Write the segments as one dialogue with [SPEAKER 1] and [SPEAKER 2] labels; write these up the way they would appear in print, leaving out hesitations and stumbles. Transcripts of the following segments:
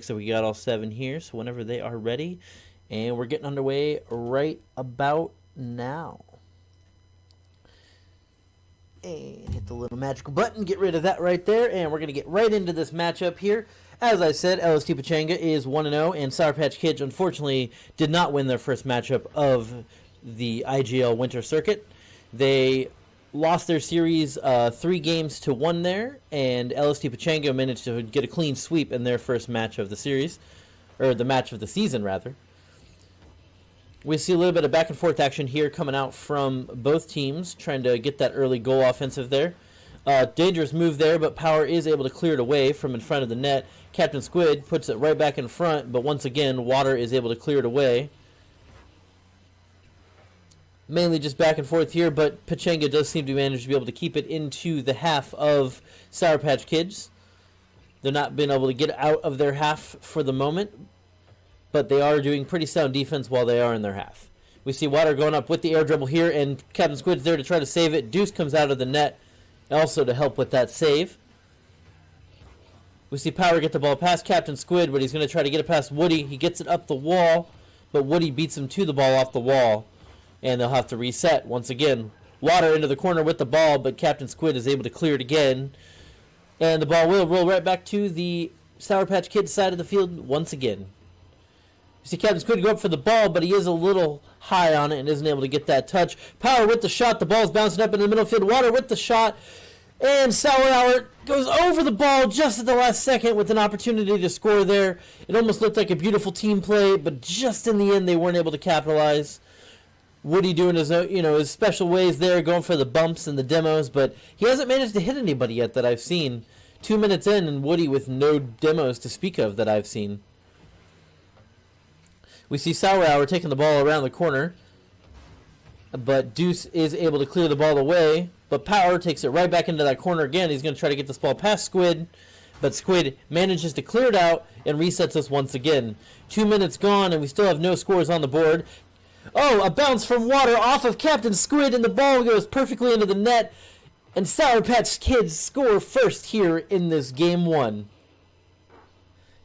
[SPEAKER 1] Looks like we got all 7 here, so whenever they are ready. And we're getting underway right about now. And hit the little magical button, get rid of that right there, and we're going to get right into this matchup here. As I said, LST Pachanga is 1-0, and Sour Patch Kids, unfortunately, did not win their first matchup of the IGL Winter Circuit. They lost their series 3-1 there, and LST Pachanga managed to get a clean sweep in their first match of the series, or the match of the season, rather. We see a little bit of back and forth action here coming out from both teams, trying to get that early goal offensive there. Dangerous move there, but Power is able to clear it away from in front of the net. Captain Squid puts it right back in front, but once again, Water is able to clear it away. Mainly just back and forth here, but Pachanga does seem to manage to be able to keep it into the half of Sour Patch Kids. They're not being able to get out of their half for the moment, but they are doing pretty sound defense while they are in their half. We see Water going up with the air dribble here, and Captain Squid's there to try to save it. Deuce comes out of the net also to help with that save. We see Power get the ball past Captain Squid, but he's going to try to get it past Woody. He gets it up the wall, but Woody beats him to the ball off the wall, and they'll have to reset once again. Water into the corner with the ball, but Captain Squid is able to clear it again, and the ball will roll right back to the Sour Patch Kids side of the field once again. You see Captain Squid go up for the ball, but he is a little high on it and isn't able to get that touch. Power with the shot. The ball's bouncing up in the middle field. Water with the shot. And Sour Hour goes over the ball just at the last second with an opportunity to score there. It almost looked like a beautiful team play, but just in the end they weren't able to capitalize. Woody doing his, his special ways there, going for the bumps and the demos, but he hasn't managed to hit anybody yet that I've seen. 2 minutes in, and Woody with no demos to speak of that I've seen. We see Sour Hour taking the ball around the corner, but Deuce is able to clear the ball away, but Power takes it right back into that corner again. He's going to try to get this ball past Squid, but Squid manages to clear it out and resets us once again. 2 minutes gone, and we still have no scores on the board. Oh, a bounce from Water off of Captain Squid, and the ball goes perfectly into the net, and Sour Patch Kids score first here in this game 1.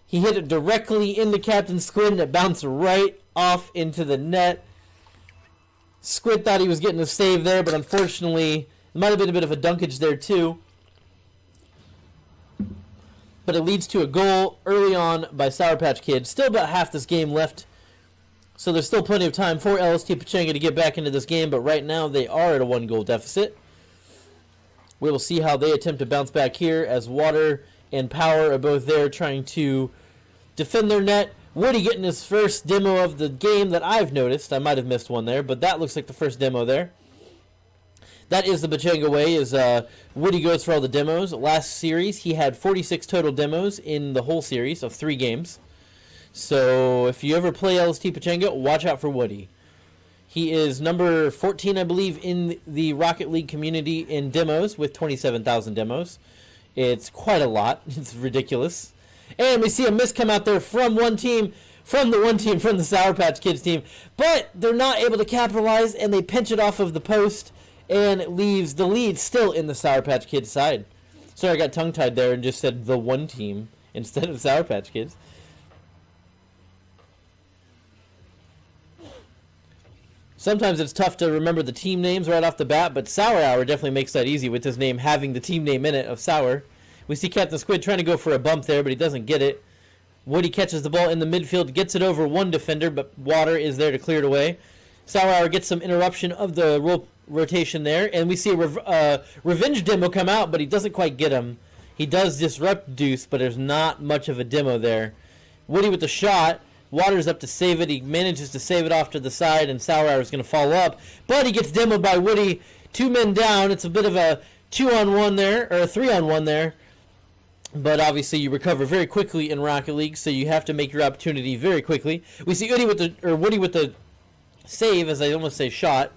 [SPEAKER 1] He hit it directly into Captain Squid, and it bounced right off into the net. Squid thought he was getting a save there, but unfortunately, it might have been a bit of a dunkage there too. But it leads to a goal early on by Sour Patch Kids. Still about half this game left, so there's still plenty of time for LST Pachanga to get back into this game, but right now they are at a 1-goal deficit. We will see how they attempt to bounce back here as Water and Power are both there trying to defend their net. Woody getting his first demo of the game that I've noticed. I might have missed one there, but that looks like the first demo there. That is the Pachanga way, is Woody goes for all the demos. Last series, he had 46 total demos in the whole series of 3 games. So if you ever play LST Pachanga, watch out for Woody. He is number 14, I believe, in the Rocket League community in demos with 27,000 demos. It's quite a lot. It's ridiculous. And we see a miss come out there from the Sour Patch Kids team. But they're not able to capitalize, and they pinch it off of the post, and it leaves the lead still in the Sour Patch Kids side. Sorry, I got tongue-tied there and just said the one team instead of Sour Patch Kids. Sometimes it's tough to remember the team names right off the bat, but Sour Hour definitely makes that easy with his name having the team name in it of Sour. We see Captain Squid trying to go for a bump there, but he doesn't get it. Woody catches the ball in the midfield, gets it over one defender, but Water is there to clear it away. Sour Hour gets some interruption of the rotation there, and we see a revenge demo come out, but he doesn't quite get him. He does disrupt Deuce, but there's not much of a demo there. Woody with the shot. Water's up to save it. He manages to save it off to the side, and Sour Hour is going to follow up. But he gets demoed by Woody. 2 men down. It's a bit of a 2-on-1 there, or a 3-on-1 there. But obviously you recover very quickly in Rocket League, so you have to make your opportunity very quickly. We see Woody with the save, as I almost say shot.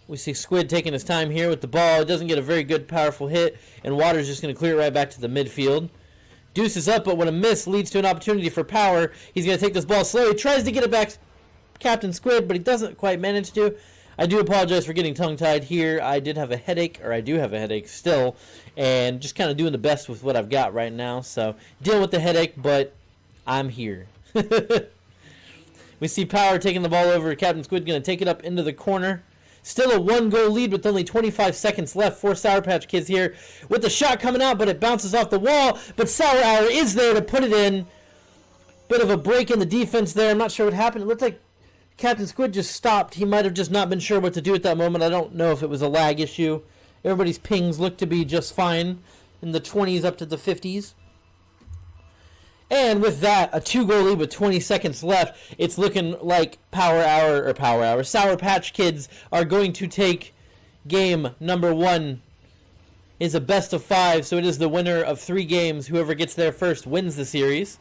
[SPEAKER 1] We see Squid taking his time here with the ball. It doesn't get a very good, powerful hit, and Water's just going to clear it right back to the midfield. Deuce is up, but when a miss leads to an opportunity for Power, he's going to take this ball slowly. Tries to get it back Captain Squid, but he doesn't quite manage to. I do apologize for getting tongue-tied here. I did have a headache, or I do have a headache still, and just kind of doing the best with what I've got right now. So deal with the headache, but I'm here. We see Power taking the ball over. Captain Squid going to take it up into the corner. Still a 1-goal lead with only 25 seconds left for Sour Patch Kids here. With the shot coming out, but it bounces off the wall. But Sour Hour is there to put it in. Bit of a break in the defense there. I'm not sure what happened. It looked like Captain Squid just stopped. He might have just not been sure what to do at that moment. I don't know if it was a lag issue. Everybody's pings look to be just fine in the 20s up to the 50s. And with that, a 2-goal lead with 20 seconds left. It's looking like Sour Patch Kids are going to take game number 1. Is a best of 5, so it is the winner of 3 games. Whoever gets there first wins the series.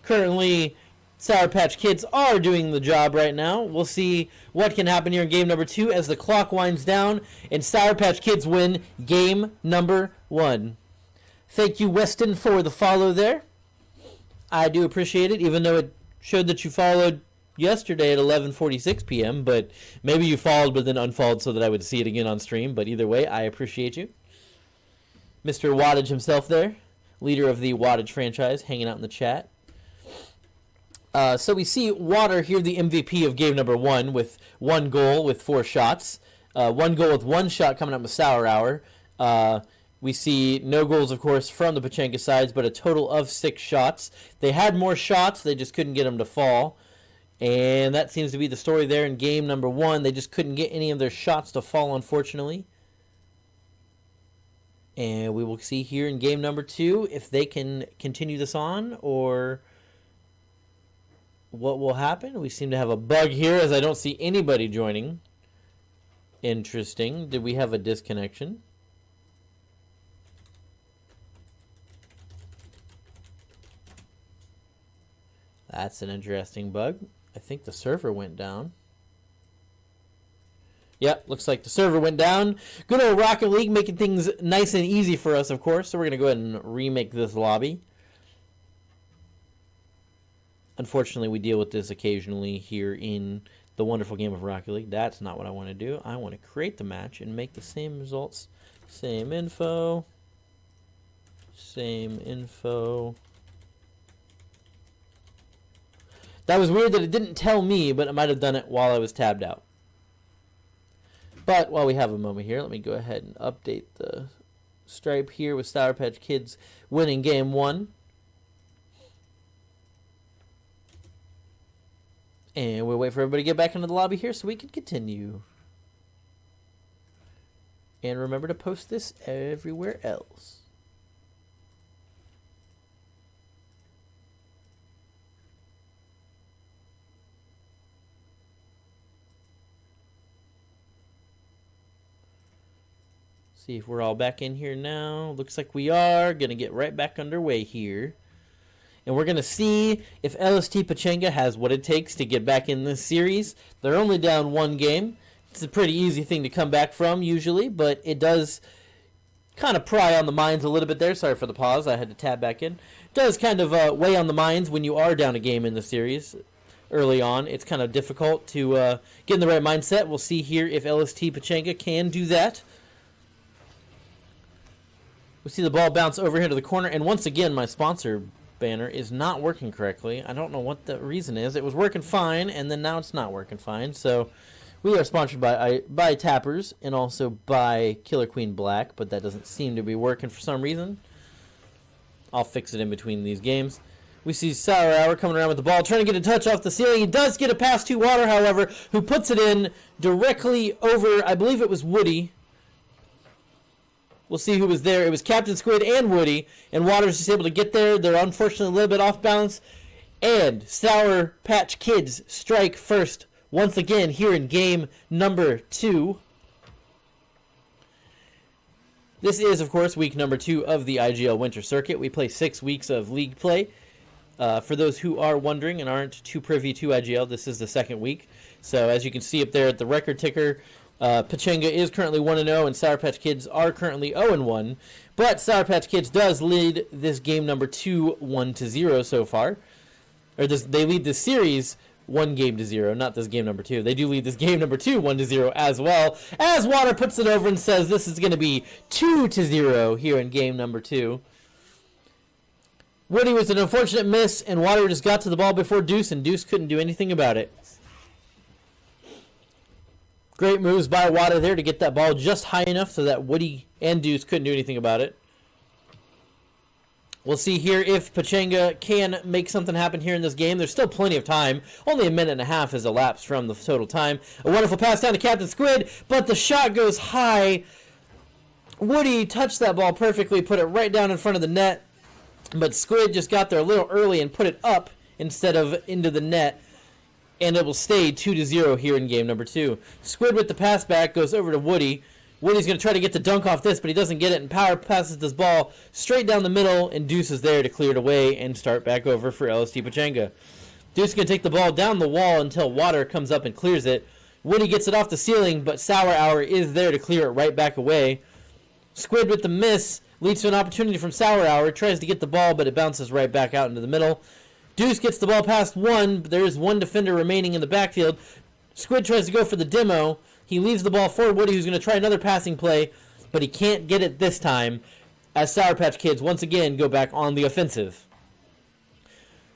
[SPEAKER 1] Currently, Sour Patch Kids are doing the job right now. We'll see what can happen here in game number 2 as the clock winds down and Sour Patch Kids win game number 1. Thank you, Weston, for the follow there. I do appreciate it, even though it showed that you followed yesterday at 11:46 p.m., but maybe you followed but then unfollowed so that I would see it again on stream. But either way, I appreciate you. Mr. Wattage himself there, leader of the Wattage franchise, hanging out in the chat. So we see Water here, the MVP of game number 1, with 1 goal with 4 shots. 1 goal with 1 shot coming up with Sour Hour. We see no goals, of course, from the Pachanga sides, but a total of 6 shots. They had more shots, they just couldn't get them to fall. And that seems to be the story there in game number 1. They just couldn't get any of their shots to fall, unfortunately. And we will see here in game number 2 if they can continue this on or what will happen. We seem to have a bug here as I don't see anybody joining. Interesting. Did we have a disconnection? That's an interesting bug. I think the server went down. Yep, looks like the server went down. Good old Rocket League making things nice and easy for us, of course. So we're going to go ahead and remake this lobby. Unfortunately, we deal with this occasionally here in the wonderful game of Rocket League. That's not what I want to do. I want to create the match and make the same results. Same info. Same info. That was weird that it didn't tell me, but it might have done it while I was tabbed out. But while we have a moment here, let me go ahead and update the stripe here with Sour Patch Kids winning game 1. And we'll wait for everybody to get back into the lobby here so we can continue. And remember to post this everywhere else. See if we're all back in here now. Looks like we are. Going to get right back underway here. And we're going to see if LST Pachanga has what it takes to get back in this series. They're only down 1 game. It's a pretty easy thing to come back from usually, but it does kind of pry on the minds a little bit there. Sorry for the pause. I had to tab back in. It does kind of weigh on the minds when you are down a game in the series early on. It's kind of difficult to get in the right mindset. We'll see here if LST Pachanga can do that. We see the ball bounce over here to the corner, and once again, my sponsor banner is not working correctly. I don't know what the reason is. It was working fine, and then now it's not working fine. So we are sponsored by Tappers and also by Killer Queen Black, but that doesn't seem to be working for some reason. I'll fix it in between these games. We see Sour Hour coming around with the ball, trying to get a touch off the ceiling. He does get a pass to Water, however, who puts it in directly over, I believe it was Woody. We'll see who was there. It was Captain Squid and Woody, and Waters is able to get there. They're unfortunately a little bit off balance. And Sour Patch Kids strike first once again here in game number 2. This is, of course, week number 2 of the IGL Winter Circuit. We play 6 weeks of league play. For those who are wondering and aren't too privy to IGL, this is the 2nd week. So as you can see up there at the record ticker, Pachanga is currently 1-0, and Sour Patch Kids are currently 0-1. But Sour Patch Kids does lead this game number 2 1-0 so far. They lead the series one game to 0, not this game number 2. They do lead this game number 2 1-0 as well, as Water puts it over and says this is going to be 2-0 here in game number 2. Woody was an unfortunate miss, and Water just got to the ball before Deuce, and Deuce couldn't do anything about it. Great moves by Water there to get that ball just high enough so that Woody and Deuce couldn't do anything about it. We'll see here if Pachanga can make something happen here in this game. There's still plenty of time. Only a minute and a half has elapsed from the total time. A wonderful pass down to Captain Squid, but the shot goes high. Woody touched that ball perfectly, put it right down in front of the net, but Squid just got there a little early and put it up instead of into the net, and it will stay 2-0 here in game number 2. Squid with the pass back goes over to Woody. Woody's going to try to get the dunk off this, but he doesn't get it, and Power passes this ball straight down the middle, and Deuce is there to clear it away and start back over for LST Pachanga. Deuce is going to take the ball down the wall until Water comes up and clears it. Woody gets it off the ceiling, but Sour Hour is there to clear it right back away. Squid with the miss leads to an opportunity from Sour Hour. Tries to get the ball, but it bounces right back out into the middle. Deuce gets the ball past one, but there is one defender remaining in the backfield. Squid tries to go for the demo. He leaves the ball for Woody, who's going to try another passing play, but he can't get it this time, as Sour Patch Kids once again go back on the offensive.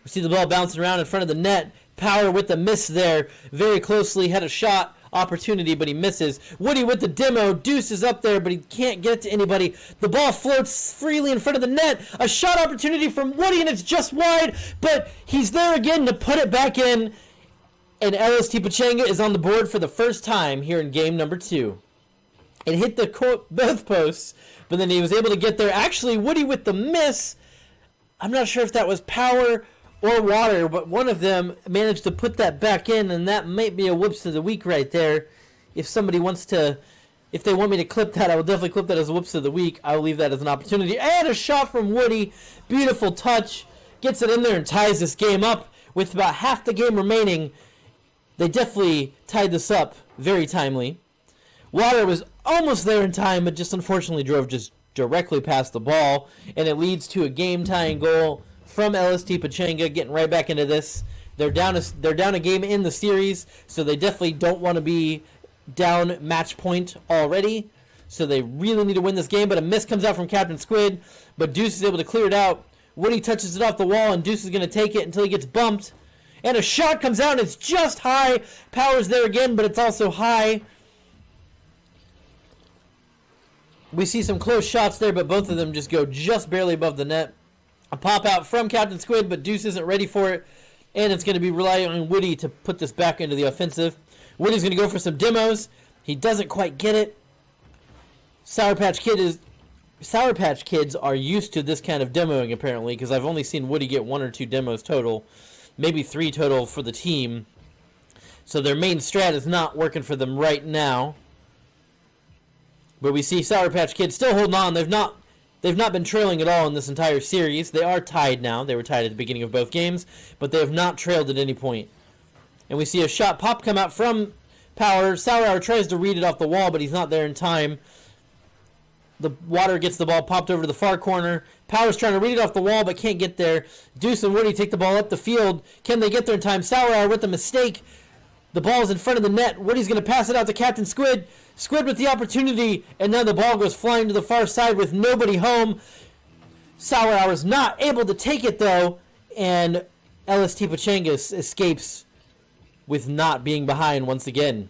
[SPEAKER 1] We see the ball bouncing around in front of the net. Power with the miss there. Very closely had a shot opportunity, but he misses. Woody with the demo. Deuce is up there, but he can't get to anybody. The ball floats freely in front of the net. A shot opportunity from Woody, and it's just wide, but he's there again to put it back in. And LST Pachanga is on the board for the first time here in game number 2. It hit both posts, but then he was able to get there. Actually, Woody with the miss. I'm not sure if that was Power or Water, but one of them managed to put that back in, and that might be a whoops of the week right there. If somebody wants to, if they want me to clip that, I will definitely clip that as a whoops of the week. I will leave that as an opportunity. And a shot from Woody. Beautiful touch. Gets it in there and ties this game up with about half the game remaining. They definitely tied this up very timely. Water was almost there in time, but just unfortunately drove just directly past the ball, and it leads to a game-tying goal from LST Pachanga, getting right back into this. They're down a game in the series, so they definitely don't want to be down match point already. So they really need to win this game, but a miss comes out from Captain Squid, but Deuce is able to clear it out. Woody touches it off the wall, and Deuce is going to take it until he gets bumped. And a shot comes out, and it's just high. Power's there again, but it's also high. We see some close shots there, but both of them just go just barely above the net. A pop out from Captain Squid, but Deuce isn't ready for it. And it's going to be relying on Woody to put this back into the offensive. Woody's going to go for some demos. He doesn't quite get it. Sour Patch Kids are used to this kind of demoing, apparently, because I've only seen Woody get 1 or 2 demos total. Maybe 3 total for the team. So their main strat is not working for them right now. But we see Sour Patch Kids still holding on. They've not been trailing at all in this entire series. They are tied now. They were tied at the beginning of both games, but they have not trailed at any point. And we see a shot pop come out from Power. Sour Hour tries to read it off the wall, but he's not there in time. The Water gets the ball popped over to the far corner. Power's trying to read it off the wall, but can't get there. Deuce and Woody take the ball up the field. Can they get there in time? Sour Hour with a mistake. The ball's in front of the net. Woody's going to pass it out to Captain Squid. Squid with the opportunity, and now the ball goes flying to the far side with nobody home. Sour Hour's not able to take it, though, and LST Pachanga escapes with not being behind once again.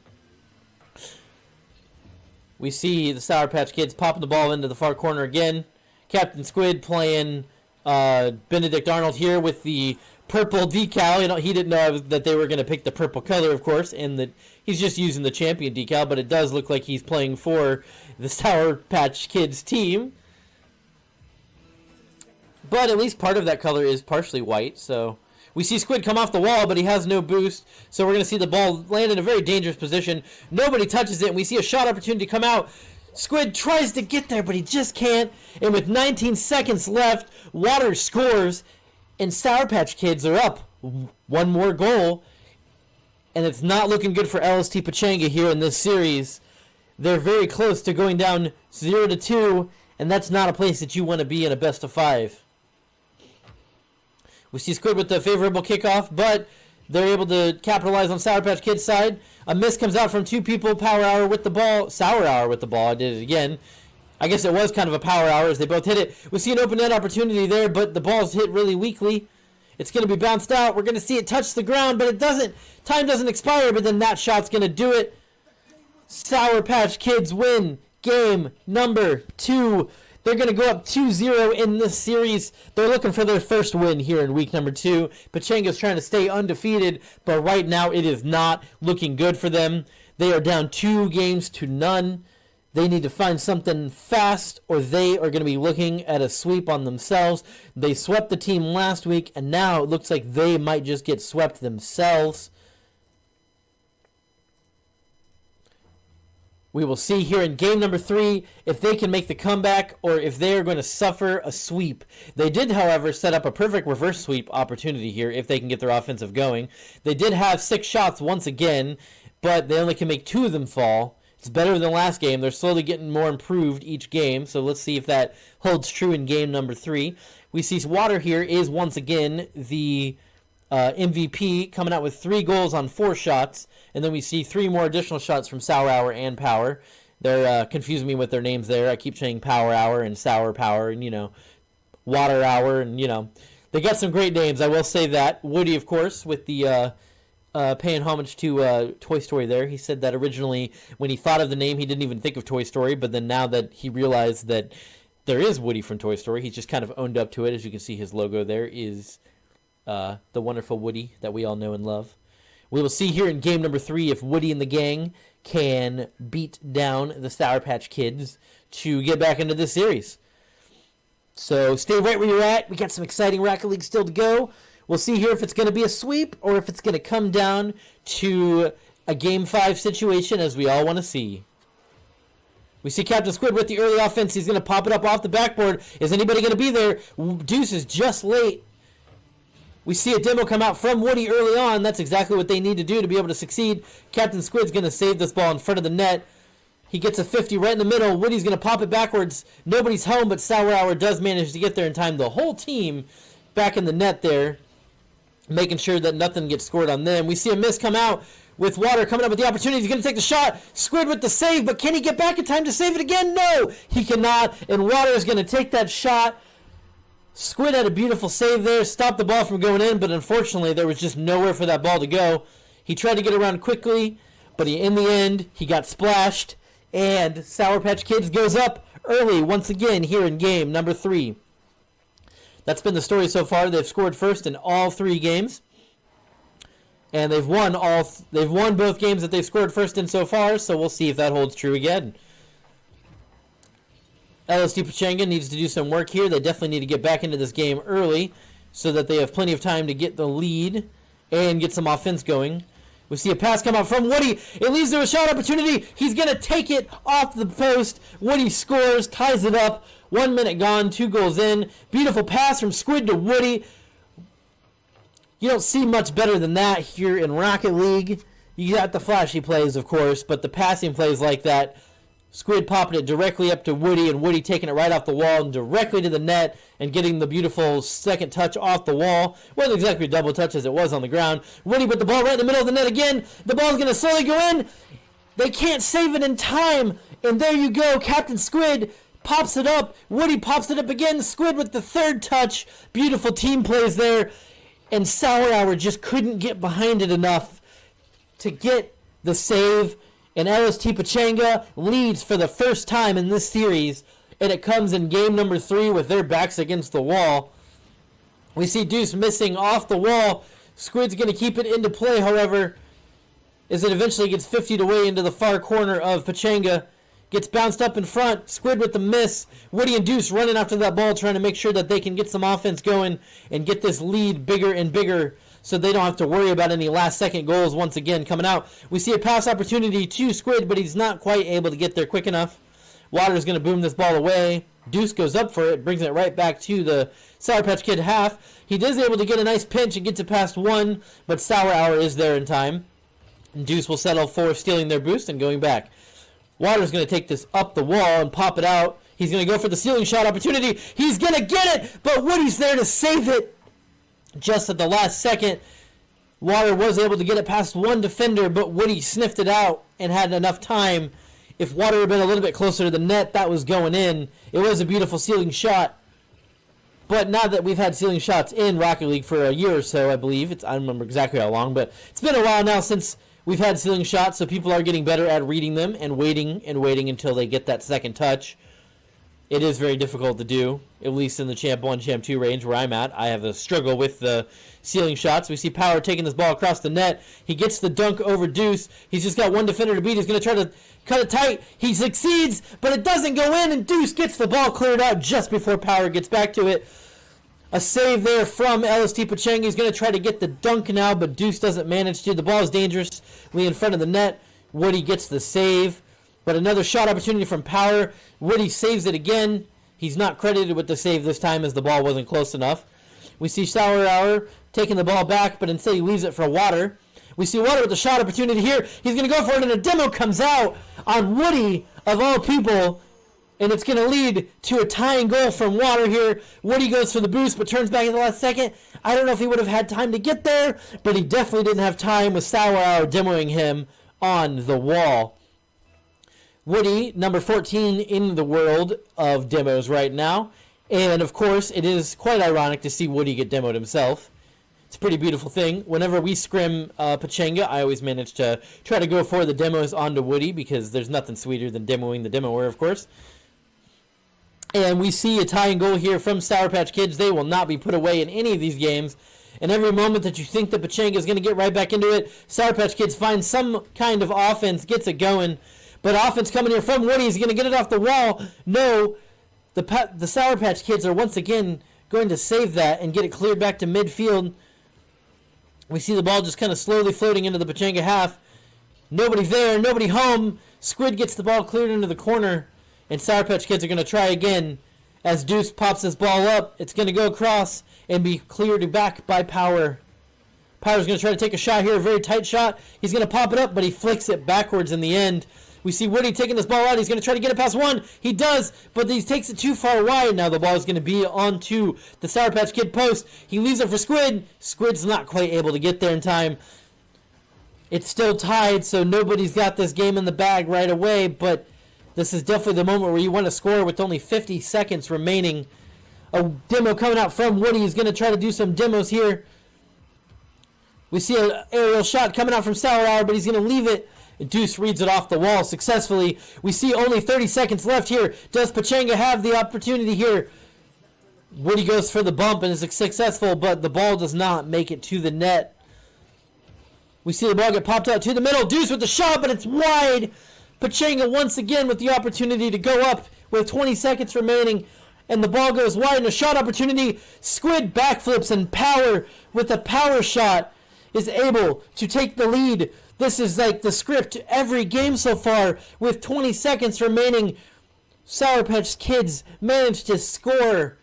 [SPEAKER 1] We see the Sour Patch Kids popping the ball into the far corner again. Captain Squid playing Benedict Arnold here with the purple decal. You know, he didn't know that they were going to pick the purple color, of course, and that he's just using the champion decal, but it does look like he's playing for the Sour Patch Kids team. But at least part of that color is partially white, so we see Squid come off the wall, but he has no boost, so we're going to see the ball land in a very dangerous position. Nobody touches it, and we see a shot opportunity come out. Squid tries to get there, but he just can't, and with 19 seconds left, Water scores, and Sour Patch Kids are up 1 more goal, and it's not looking good for LST Pachanga here in this series. They're very close to going down 0-2, and that's not a place that you want to be in a best of 5. We see Squid with the favorable kickoff, but they're able to capitalize on Sour Patch Kids' side. A miss comes out from two people. Power Hour with the ball. Sour Hour with the ball. I did it again. I guess it was kind of a power hour as they both hit it. We see an open net opportunity there, but the ball's hit really weakly. It's going to be bounced out. We're going to see it touch the ground, but it doesn't. Time doesn't expire, but then that shot's going to do it. Sour Patch Kids win game number 2. They're going to go up 2-0 in this series. They're looking for their first win here in week number 2. Pachanga's trying to stay undefeated, but right now it is not looking good for them. They are down 2-0. They need to find something fast, or they are going to be looking at a sweep on themselves. They swept the team last week, and now it looks like they might just get swept themselves. We will see here in game number 3 if they can make the comeback or if they are going to suffer a sweep. They did, however, set up a perfect reverse sweep opportunity here if they can get their offensive going. They did have 6 shots once again, but they only can make 2 of them fall. It's better than last game. They're slowly getting more improved each game, so let's see if that holds true in game number 3. We see Water here is once again the MVP, coming out with 3 goals on 4 shots, and then we see 3 more additional shots from Sour Hour and Power. They're confusing me with their names there. I keep saying Power Hour and Sour Power and, Water Hour, and, they got some great names, I will say that. Woody, of course, with the paying homage to Toy Story there. He said that originally when he thought of the name, he didn't even think of Toy Story, but then now that he realized that there is Woody from Toy Story, he's just kind of owned up to it. As you can see, his logo there is the wonderful Woody that we all know and love. We will see here in game number 3 if Woody and the gang can beat down the Sour Patch Kids to get back into this series. So stay right where you're at. We got some exciting Rocket League still to go. We'll see here if it's going to be a sweep or if it's going to come down to a Game 5 situation, as we all want to see. We see Captain Squid with the early offense. He's going to pop it up off the backboard. Is anybody going to be there? Deuce is just late. We see a demo come out from Woody early on. That's exactly what they need to do to be able to succeed. Captain Squid's going to save this ball in front of the net. He gets a 50 right in the middle. Woody's going to pop it backwards. Nobody's home, but Sour Hour does manage to get there in time. The whole team back in the net there, making sure that nothing gets scored on them. We see a miss come out with Water coming up with the opportunity. He's going to take the shot. Squid with the save, but can he get back in time to save it again? No, he cannot, and Water is going to take that shot. Squid had a beautiful save there, stopped the ball from going in, but unfortunately there was just nowhere for that ball to go. He tried to get around quickly, but in the end, he got splashed, and Sour Patch Kids goes up early once again here in game number 3. That's been the story so far. They've scored first in all 3 games, and they've won both games that they've scored first in so far. So we'll see if that holds true again. LST Pachanga needs to do some work here. They definitely need to get back into this game early so that they have plenty of time to get the lead and get some offense going. We see a pass come out from Woody. It leads to a shot opportunity. He's going to take it off the post. Woody scores, ties it up. 1 minute gone, 2 goals in. Beautiful pass from Squid to Woody. You don't see much better than that here in Rocket League. You got the flashy plays, of course, but the passing plays like that. Squid popping it directly up to Woody, and Woody taking it right off the wall and directly to the net and getting the beautiful second touch off the wall. Wasn't exactly a double touch as it was on the ground. Woody put the ball right in the middle of the net again. The ball's going to slowly go in. They can't save it in time, and there you go. Captain Squid pops it up. Woody pops it up again. Squid with the third touch. Beautiful team plays there. And Sour Hour just couldn't get behind it enough to get the save. And LST Pachanga leads for the first time in this series. And it comes in game number 3 with their backs against the wall. We see Deuce missing off the wall. Squid's going to keep it into play, however, as it eventually gets 50'd away into the far corner of Pachanga. Gets bounced up in front. Squid with the miss. Woody and Deuce running after that ball, trying to make sure that they can get some offense going and get this lead bigger and bigger so they don't have to worry about any last-second goals once again coming out. We see a pass opportunity to Squid, but he's not quite able to get there quick enough. Water's going to boom this ball away. Deuce goes up for it, brings it right back to the Sour Patch Kid half. He is able to get a nice pinch and gets it past 1, but Sour Hour is there in time. And Deuce will settle for stealing their boost and going back. Water's going to take this up the wall and pop it out. He's going to go for the ceiling shot opportunity. He's going to get it, but Woody's there to save it just at the last second. Water was able to get it past one defender, but Woody sniffed it out and had enough time. If Water had been a little bit closer to the net, that was going in. It was a beautiful ceiling shot. But now that we've had ceiling shots in Rocket League for a year or so, I believe. I don't remember exactly how long, but it's been a while now since we've had ceiling shots, so people are getting better at reading them and waiting until they get that second touch. It is very difficult to do, at least in the Champ 1, Champ 2 range where I'm at. I have a struggle with the ceiling shots. We see Power taking this ball across the net. He gets the dunk over Deuce. He's just got one defender to beat. He's going to try to cut it tight. He succeeds, but it doesn't go in, and Deuce gets the ball cleared out just before Power gets back to it. A save there from LST Pachanga. He's going to try to get the dunk now, but Deuce doesn't manage to. The ball is dangerously in front of the net. Woody gets the save. But another shot opportunity from Power. Woody saves it again. He's not credited with the save this time as the ball wasn't close enough. We see Sour Hour taking the ball back, but instead he leaves it for Water. We see Water with the shot opportunity here. He's going to go for it, and a demo comes out on Woody, of all people. And it's going to lead to a tying goal from Water here. Woody goes for the boost, but turns back at the last second. I don't know if he would have had time to get there, but he definitely didn't have time with Sour Hour demoing him on the wall. Woody, number 14 in the world of demos right now. And, of course, it is quite ironic to see Woody get demoed himself. It's a pretty beautiful thing. Whenever we scrim Pachanga, I always manage to try to go for the demos onto Woody because there's nothing sweeter than demoing the demoer, of course. And we see a tying goal here from Sour Patch Kids. They will not be put away in any of these games. And every moment that you think that Pachanga is going to get right back into it, Sour Patch Kids finds some kind of offense, gets it going. But offense coming here from Woody. He's going to get it off the wall. No, the Sour Patch Kids are once again going to save that and get it cleared back to midfield. We see the ball just kind of slowly floating into the Pachanga half. Nobody there, nobody home. Squid gets the ball cleared into the corner. And Sour Patch Kids are going to try again. As Deuce pops this ball up, it's going to go across and be cleared back by Power. Power's going to try to take a shot here, a very tight shot. He's going to pop it up, but he flicks it backwards in the end. We see Woody taking this ball out. He's going to try to get it past one. He does, but he takes it too far wide. Now the ball is going to be onto the Sour Patch Kid post. He leaves it for Squid. Squid's not quite able to get there in time. It's still tied, so nobody's got this game in the bag right away, but this is definitely the moment where you want to score with only 50 seconds remaining. A demo coming out from Woody. He's going to try to do some demos here. We see an aerial shot coming out from Sour Hour, but he's going to leave it. Deuce reads it off the wall successfully. We see only 30 seconds left here. Does Pachanga have the opportunity here? Woody goes for the bump and is successful, but the ball does not make it to the net. We see the ball get popped out to the middle. Deuce with the shot, but it's wide. Pachanga once again with the opportunity to go up with 20 seconds remaining. And the ball goes wide and a shot opportunity. Squid backflips, and Power with a power shot is able to take the lead. This is like the script every game so far. With 20 seconds remaining, Sour Patch Kids managed to score.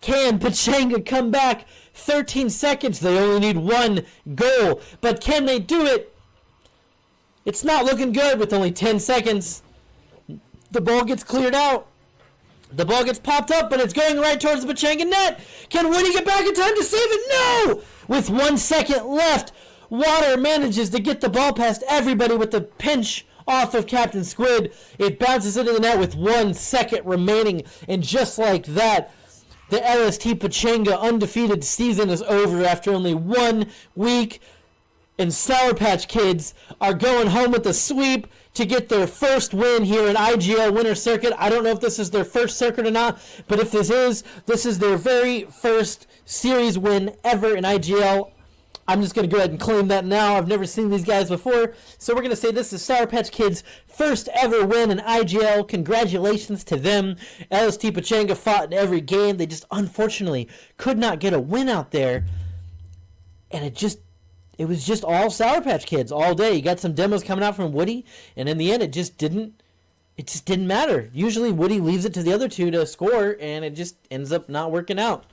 [SPEAKER 1] Can Pachanga come back? 13 seconds. They only need one goal. But can they do it? It's not looking good with only 10 seconds. The ball gets cleared out. The ball gets popped up, but it's going right towards the Pachanga net. Can Woody get back in time to save it? No! With 1 second left, Water manages to get the ball past everybody with the pinch off of Captain Squid. It bounces into the net with 1 second remaining. And just like that, the LST Pachanga undefeated season is over after only 1 week. And Sour Patch Kids are going home with a sweep to get their first win here in IGL Winter Circuit. I don't know if this is their first circuit or not, but if this is their very first series win ever in IGL. I'm just going to go ahead and claim that now. I've never seen these guys before. So we're going to say this is Sour Patch Kids' first ever win in IGL. Congratulations to them. LST Pachanga fought in every game. They just unfortunately could not get a win out there. And it was just all Sour Patch Kids all day. You got some demos coming out from Woody, and in the end it just didn't matter. Usually Woody leaves it to the other two to score, and it just ends up not working out.